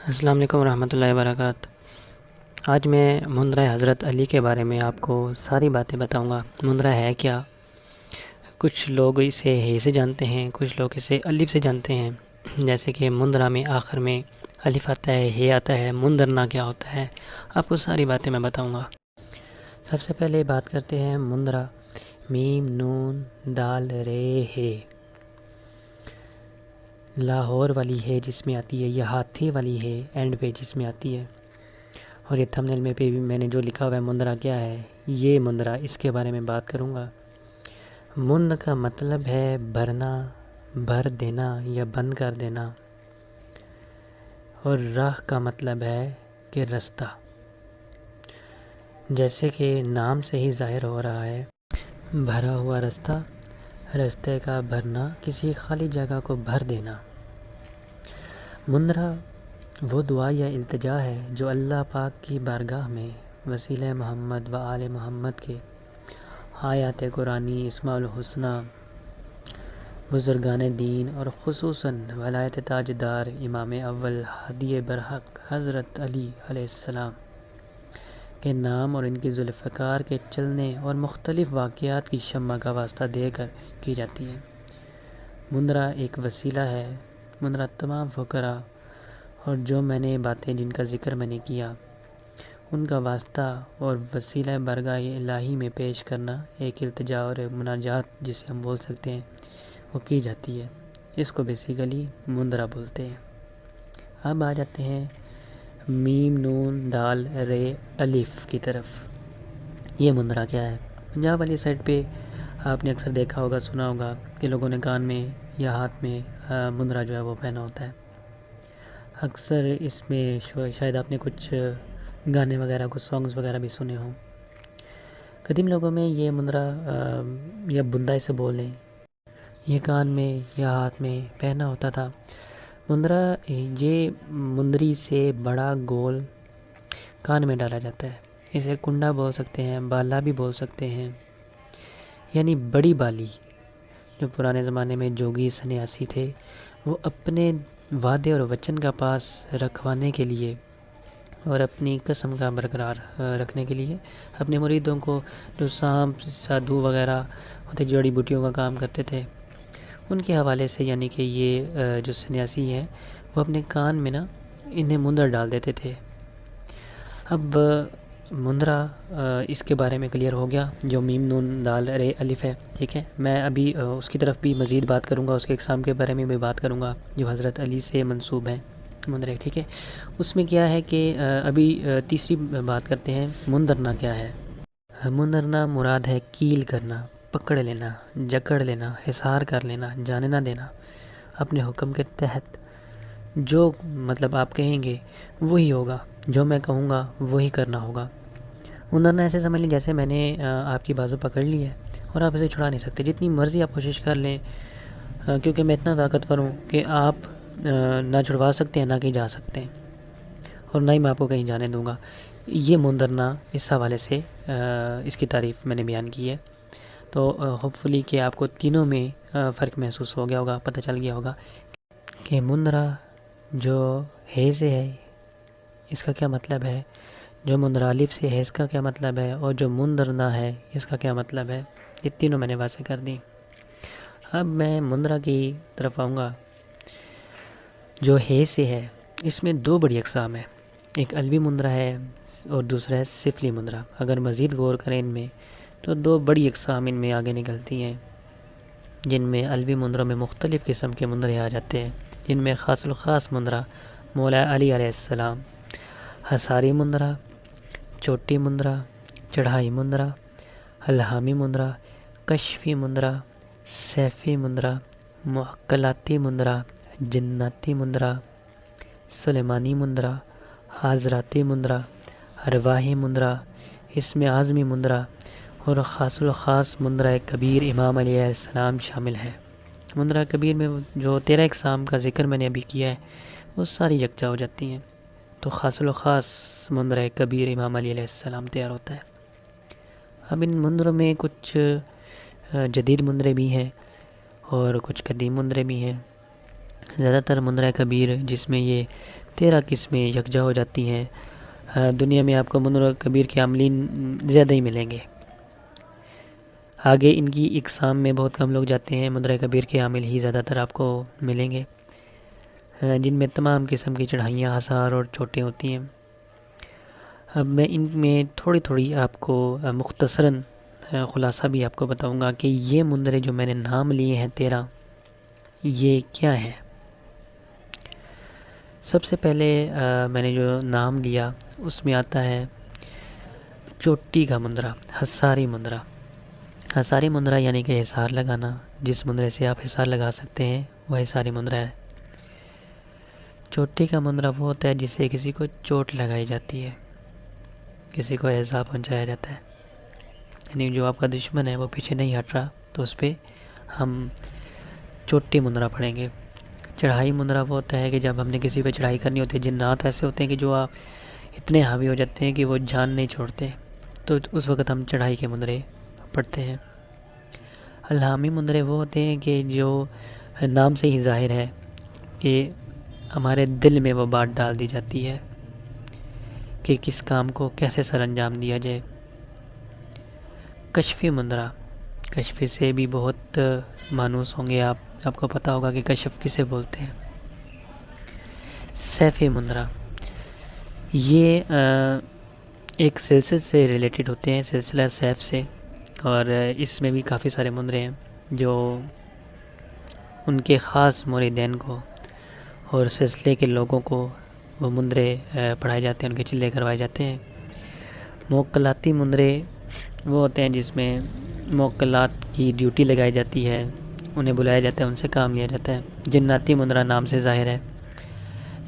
السلام علیکم ورحمۃ اللہ وبرکاتہ۔ آج میں منظرِ حضرت علی کے بارے میں آپ کو ساری باتیں بتاؤں گا۔ منظرہ ہے کیا؟ کچھ لوگ اسے ہے سے جانتے ہیں، کچھ لوگ اسے الف سے جانتے ہیں۔ جیسے کہ منظرہ میں آخر میں الف آتا ہے، ہے آتا ہے۔ منظرنا کیا ہوتا ہے، آپ کو ساری باتیں میں بتاؤں گا۔ سب سے پہلے بات کرتے ہیں منظرہ۔ میم نون دال رے ہے، لاہور والی ہے جس میں آتی ہے، یہ ہاتھی والی ہے اینڈ پہ جس میں آتی ہے، اور یہ تھمبنیل میں بھی میں نے جو لکھا ہوا ہے منظرہ کیا ہے، یہ منظرہ، اس کے بارے میں بات کروں گا۔ مند کا مطلب ہے بھرنا، بھر دینا یا بند کر دینا، اور راہ کا مطلب ہے کہ رستہ۔ جیسے کہ نام سے ہی ظاہر ہو رہا ہے، بھرا ہوا رستہ، رستے کا بھرنا، کسی خالی جگہ کو بھر دینا۔ منظرہ وہ دعا یا التجا ہے جو اللہ پاک کی بارگاہ میں وسیلہ محمد و آل محمد کے آیات قرآنی، اسماء الحسنی، بزرگان دین اور خصوصاً ولایت تاجدار امام اول ہادی برحق حضرت علی علیہ السلام کے نام اور ان کی ذوالفقار کے چلنے اور مختلف واقعات کی شمع کا واسطہ دے کر کی جاتی ہے۔ منظرہ ایک وسیلہ ہے۔ منظرہ تمام فقراء اور جو میں نے باتیں جن کا ذکر میں نے کیا ان کا واسطہ اور وسیلہ بارگاہ الہی میں پیش کرنا، ایک التجا اور مناجات جسے ہم بول سکتے ہیں، وہ کی جاتی ہے۔ اس کو بیسیکلی منظرہ بولتے ہیں۔ اب آ جاتے ہیں میم نون دال رے الف کی طرف۔ یہ منظرہ کیا ہے؟ پنجاب والی سائڈ پہ آپ نے اکثر دیکھا ہوگا، سنا ہوگا کہ لوگوں نے کان میں یا ہاتھ میں منظرہ جو ہے وہ پہنا ہوتا ہے۔ اکثر اس میں شاید آپ نے کچھ گانے وغیرہ، کچھ سانگز وغیرہ بھی سنے ہوں۔ قدیم لوگوں میں یہ منظرہ یا بندہ اسے بولیں، یہ کان میں یا ہاتھ میں پہنا ہوتا تھا۔ منظرہ یہ مندری سے بڑا گول کان میں ڈالا جاتا ہے۔ اسے کنڈا بول سکتے ہیں، بالا بھی بول سکتے ہیں، یعنی بڑی بالی۔ جو پرانے زمانے میں جوگی سنیاسی تھے، وہ اپنے وعدے اور وچن کا پاس رکھوانے کے لیے اور اپنی قسم کا برقرار رکھنے کے لیے اپنے مریدوں کو، جو سانپ سادھو وغیرہ ہوتے جڑی بوٹیوں کا کام کرتے تھے، ان کے حوالے سے، یعنی کہ یہ جو سنیاسی ہیں وہ اپنے کان میں نا انہیں منظر ڈال دیتے تھے۔ اب منظرہ اس کے بارے میں کلیئر ہو گیا، جو میم نون دال رے الف ہے، ٹھیک ہے۔ میں ابھی اس کی طرف بھی مزید بات کروں گا، اس کے اقسام کے بارے میں بھی بات کروں گا جو حضرت علی سے منسوب ہیں منظرے، ٹھیک ہے۔ اس میں کیا ہے کہ ابھی تیسری بات کرتے ہیں، منظرنا کیا ہے۔ منظرنا مراد ہے کیل کرنا، پکڑ لینا، جکڑ لینا، حصار کر لینا، جانے نہ دینا۔ اپنے حکم کے تحت جو مطلب آپ کہیں گے وہی ہوگا، جو میں کہوں گا وہی کرنا ہوگا۔ منظرنا ایسے سمجھ لیں جیسے میں نے آپ کی بازو پکڑ لی ہے اور آپ اسے چھڑا نہیں سکتے، جتنی مرضی آپ کوشش کر لیں، کیونکہ میں اتنا طاقتور ہوں کہ آپ نہ چھڑوا سکتے ہیں، نہ کہیں جا سکتے ہیں، اور نہ ہی میں آپ کو کہیں جانے دوں گا۔ یہ منظرنا اس حوالے سے اس کی تعریف میں نے بیان کی ہے۔ تو ہوپ فلی کہ آپ کو تینوں میں فرق محسوس ہو گیا ہوگا، پتہ چل گیا ہوگا کہ منظرہ جو ہے سے ہے اس کا کیا مطلب ہے، جو منظرہ الف سے ہے اس کا کیا مطلب ہے، اور جو منظرنا ہے اس کا کیا مطلب ہے۔ یہ تینوں میں نے واضح کر دی۔ اب میں منظرہ کی طرف آؤں گا جو ہے سے ہے۔ اس میں دو بڑی اقسام ہیں، ایک الوی منظرہ ہے اور دوسرا ہے سفلی منظرہ۔ اگر مزید غور کریں ان میں تو دو بڑی اقسام ان میں آگے نکلتی ہیں، جن میں الوی منظروں میں مختلف قسم کے منظرے آ جاتے ہیں، جن میں خاص الخاص منظرہ مولا علی علیہ السلام، حصاری منظرہ، چوٹی منظرہ، چڑھائی منظرہ، الہامی منظرہ، کشفی منظرہ، سیفی منظرہ، معقلاتی منظرہ، جناتی منظرہ، سلیمانی منظرہ، حاضراتی منظرہ، ارواحی منظرہ، اسم اعظمی منظرہ اور خاص الخاص منظرہ کبیر امام علیہ السلام شامل ہے۔ منظرہ کبیر میں جو 13 اقسام کا ذکر میں نے ابھی کیا ہے وہ ساری یکجا ہو جاتی ہیں، تو خاص الخاص منظرہ کبیر امام علی علیہ السلام تیار ہوتا ہے۔ اب ان منظروں میں کچھ جدید منظرے بھی ہیں اور کچھ قدیم منظرے بھی ہیں۔ زیادہ تر منظرہ کبیر جس میں یہ 13 قسمیں یکجا ہو جاتی ہیں۔ دنیا میں آپ کو منذر کبیر کے عاملین زیادہ ہی ملیں گے، آگے ان کی اقسام میں بہت کم لوگ جاتے ہیں۔ منذر کبیر کے عامل ہی زیادہ تر آپ کو ملیں گے، جن میں تمام قسم کی چڑھائیاں، آثار اور چوٹیں ہوتی ہیں۔ اب میں ان میں تھوڑی تھوڑی آپ کو مختصراً خلاصہ بھی آپ کو بتاؤں گا کہ یہ منظریں جو میں نے نام لیے ہیں 13، یہ کیا ہے۔ سب سے پہلے میں نے جو نام لیا اس میں آتا ہے چوٹی کا مندرہ، حصاری مندرہ۔ حصاری مندرہ یعنی کہ حصار لگانا، جس مندرے سے آپ حصار لگا سکتے ہیں وہ حصاری مندرہ ہے۔ چوٹی کا مندرہ وہ ہوتا ہے جس سے کسی کو چوٹ لگائی جاتی ہے، کسی کو ایذا پہنچایا جاتا ہے، یعنی جو آپ کا دشمن ہے وہ پیچھے نہیں ہٹ رہا تو اس پہ ہم چوٹی مندرہ پڑھیں گے۔ چڑھائی مندرہ وہ ہوتا ہے کہ جب ہم نے کسی پہ چڑھائی کرنی ہوتی ہے، جنات ایسے ہوتے ہیں کہ جو آپ اتنے حاوی ہو جاتے ہیں کہ وہ جان نہیں چھوڑتے، تو اس وقت ہم چڑھائی کے مندرے پڑھتے ہیں۔ الہامی مندرے وہ ہوتے ہیں کہ جو نام سے ہی ظاہر ہے کہ ہمارے دل میں وہ بات ڈال دی جاتی ہے کہ کس کام کو کیسے سر انجام دیا جائے۔ کشفی مندرہ، کشفی سے بھی بہت مانوس ہوں گے آپ کو پتہ ہوگا کہ کشف کسے بولتے ہیں۔ سیفی مندرہ، یہ ایک سلسلے سے ریلیٹڈ ہوتے ہیں، سلسلہ سیف سے، اور اس میں بھی کافی سارے مندرے ہیں جو ان کے خاص مریدین کو اور سلسلے کے لوگوں کو وہ مندرے پڑھائے جاتے ہیں، ان کے چلے کروائے جاتے ہیں۔ موکلاتی مندرے وہ ہوتے ہیں جس میں موکلات کی ڈیوٹی لگائی جاتی ہے، انہیں بلایا جاتا ہے، ان سے کام لیا جاتا ہے۔ جناتی مندرہ نام سے ظاہر ہے،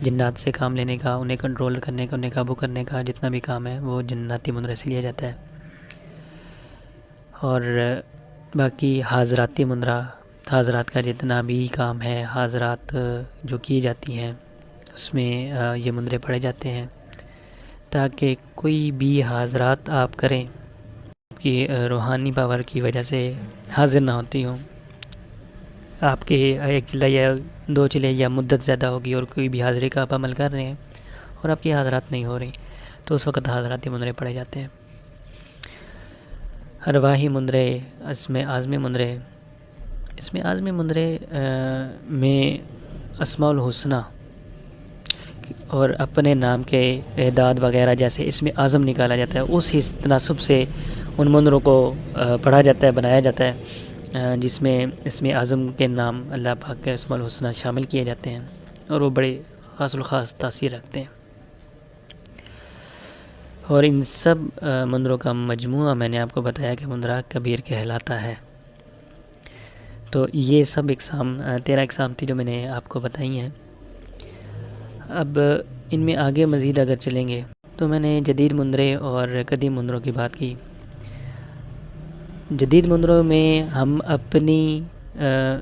جنات سے کام لینے کا، انہیں کنٹرول کرنے کا، انہیں قابو کرنے کا جتنا بھی کام ہے وہ جناتی مندرے سے لیا جاتا ہے۔ اور باقی حاضراتی مندرہ، حاضرات کا جتنا بھی کام ہے، حاضرات جو کی جاتی ہیں اس میں یہ مندرے پڑھے جاتے ہیں، تاکہ کوئی بھی حاضرات آپ کریں کہ روحانی پاور کی وجہ سے حاضر نہ ہوتی ہوں، آپ کے ایک چلہ یا 2 چلے یا مدت زیادہ ہوگی اور کوئی بھی حاضری کا آپ عمل کر رہے ہیں اور آپ کی حاضرات نہیں ہو رہی، تو اس وقت حاضراتی مندرے پڑھے جاتے ہیں۔ ارواحی مندرے، اس میں عازمی مندرے، اس میں عازمی مندرے میں اسماء الحسنہ اور اپنے نام کے اعداد وغیرہ جیسے اس میں اعظم نکالا جاتا ہے، اس ہی تناسب سے ان مندروں کو پڑھا جاتا ہے، بنایا جاتا ہے، جس میں اس میں اعظم کے نام اللہ پاک کے اسماء الحسنہ شامل کیے جاتے ہیں اور وہ بڑے خاص الخاص تاثیر رکھتے ہیں۔ اور ان سب مندروں کا مجموعہ میں نے آپ کو بتایا کہ مندرہ کبیر کہلاتا ہے۔ تو یہ سب اقسام 13 اقسام تھی جو میں نے آپ کو بتائی ہیں۔ اب ان میں آگے مزید اگر چلیں گے تو میں نے جدید مندرے اور قدیم مندروں کی بات کی۔ جدید مندروں میں ہم اپنی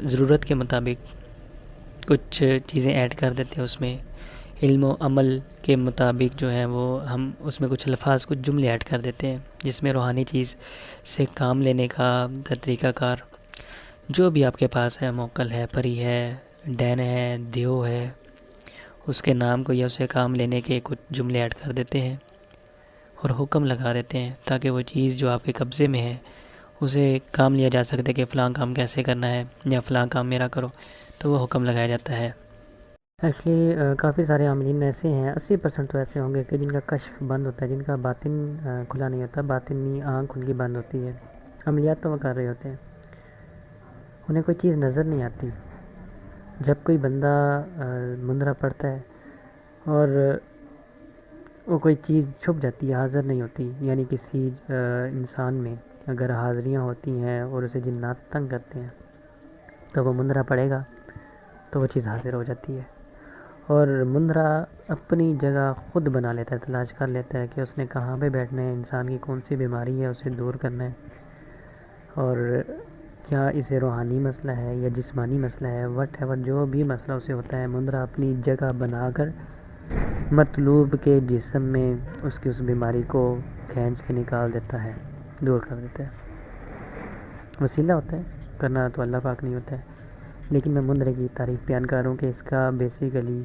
ضرورت کے مطابق کچھ چیزیں ایڈ کر دیتے ہیں، اس میں علم و عمل کے مطابق جو ہے وہ ہم اس میں کچھ الفاظ، کچھ جملے ایڈ کر دیتے ہیں، جس میں روحانی چیز سے کام لینے کا طریقہ کار جو بھی آپ کے پاس ہے، موکل ہے، پری ہے، ڈین ہے، دیو ہے، اس کے نام کو یا اسے کام لینے کے کچھ جملے ایڈ کر دیتے ہیں اور حکم لگا دیتے ہیں، تاکہ وہ چیز جو آپ کے قبضے میں ہے اسے کام لیا جا سکتے کہ فلاں کام کیسے کرنا ہے یا فلاں کام میرا کرو، تو وہ حکم لگایا جاتا ہے۔ ایکچولی کافی سارے عاملین ایسے ہیں، 80% تو ایسے ہوں گے کہ جن کا کشف بند ہوتا ہے، جن کا باطن کھلا نہیں ہوتا، باطنی آنکھ ان کی بند ہوتی ہے، عملیات تو وہ کر رہے ہوتے ہیں، انہیں کوئی چیز نظر نہیں آتی۔ جب کوئی بندہ مندرہ پڑھتا ہے اور وہ کوئی چیز چھپ جاتی ہے، حاضر نہیں ہوتی، یعنی کسی انسان میں اگر حاضریاں ہوتی ہیں اور اسے جنات تنگ کرتے ہیں تو وہ مندرہ پڑھے گا تو وہ چیز حاضر ہو جاتی ہے، اور مندرہ اپنی جگہ خود بنا لیتا ہے، تلاش کر لیتا ہے کہ اس نے کہاں پہ بیٹھنا ہے، انسان کی کون سی بیماری ہے اسے دور کرنا ہے، اور کیا اسے روحانی مسئلہ ہے یا جسمانی مسئلہ ہے، وٹ ایور جو بھی مسئلہ اسے ہوتا ہے، مندرہ اپنی جگہ بنا کر مطلوب کے جسم میں اس کی اس بیماری کو کھینچ کے نکال دیتا ہے، دور کر دیتا ہے۔ وسیلہ ہوتا ہے، کرنا تو اللہ پاک نہیں ہوتا ہے، لیکن میں مندرے کی تعریف بیان کر رہا ہوں کہ اس کا بیسیکلی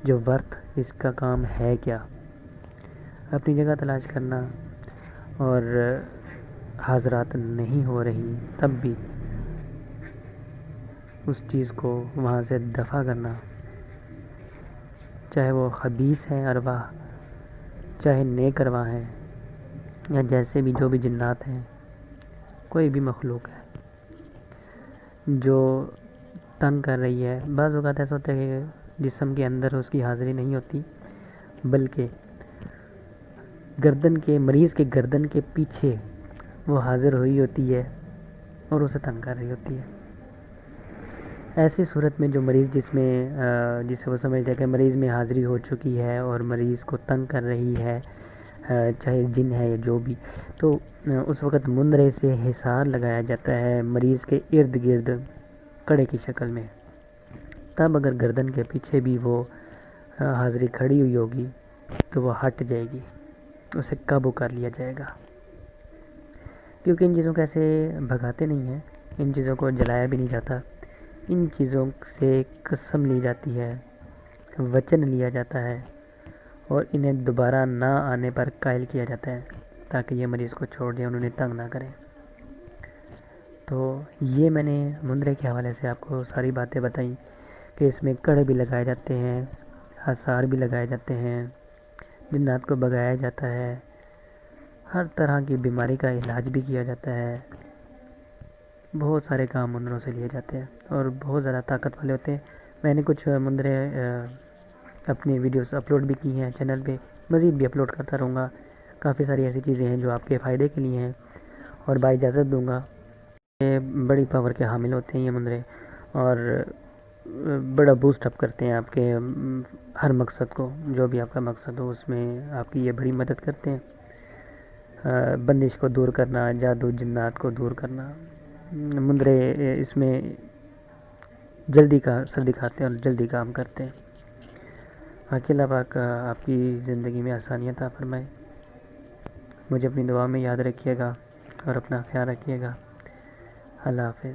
جو ورتھ اس کا کام ہے کیا، اپنی جگہ تلاش کرنا، اور حاضرات نہیں ہو رہی تب بھی اس چیز کو وہاں سے دفع کرنا، چاہے وہ خبیث ہیں ارواح، چاہے نیک ارواح ہیں، یا جیسے بھی جو بھی جنات ہیں، کوئی بھی مخلوق ہے جو تنگ کر رہی ہے۔ بعض اوقات ایسا ہوتا ہے کہ جسم کے اندر اس کی حاضری نہیں ہوتی، بلکہ مریض کے گردن کے پیچھے وہ حاضر ہوئی ہوتی ہے اور اسے تنگ کر رہی ہوتی ہے۔ ایسی صورت میں جو مریض جسے وہ سمجھتا ہے کہ مریض میں حاضری ہو چکی ہے اور مریض کو تنگ کر رہی ہے، چاہے جن ہے یا جو بھی، تو اس وقت مندرے سے حصار لگایا جاتا ہے مریض کے ارد گرد کڑے کی شکل میں۔ تب اگر گردن کے پیچھے بھی وہ حاضری کھڑی ہوئی ہوگی تو وہ ہٹ جائے گی، اسے قابو کر لیا جائے گا، کیونکہ ان چیزوں کو ایسے بھگاتے نہیں ہیں، ان چیزوں کو جلایا بھی نہیں جاتا، ان چیزوں سے قسم لی جاتی ہے، وچن لیا جاتا ہے، اور انہیں دوبارہ نہ آنے پر قائل کیا جاتا ہے تاکہ یہ مریض کو چھوڑ دیں اور انہیں تنگ نہ کریں۔ تو یہ میں نے مندرے کے حوالے سے آپ کو ساری باتیں بتائیں کہ اس میں کڑے بھی لگائے جاتے ہیں، حصار بھی لگائے جاتے ہیں، جنات کو بھگایا جاتا ہے، ہر طرح کی بیماری کا علاج بھی کیا جاتا ہے، بہت سارے کام مندروں سے لیے جاتے ہیں اور بہت زیادہ طاقت والے ہوتے ہیں۔ میں نے کچھ مندرے اپنی ویڈیوز اپلوڈ بھی کی ہیں چینل پہ، مزید بھی اپلوڈ کرتا رہوں گا۔ کافی ساری ایسی چیزیں ہیں جو آپ کے فائدے کے لیے ہیں، اور با اجازت دوں گا، یہ بڑی پاور کے حامل ہوتے ہیں یہ مندرے، اور بڑا بوسٹ اپ کرتے ہیں آپ کے ہر مقصد کو، جو بھی آپ کا مقصد ہو اس میں آپ کی یہ بڑی مدد کرتے ہیں، بندش کو دور کرنا، جادو جنات کو دور کرنا۔ مندرے اس میں جلدی کا سر دکھاتے ہیں اور جلدی کام کرتے ہیں۔ اللہ پاک آپ کی زندگی میں آسانیاں عطا فرمائے۔ مجھے اپنی دعا میں یاد رکھیے گا اور اپنا خیال رکھیے گا۔ اللہ حافظ۔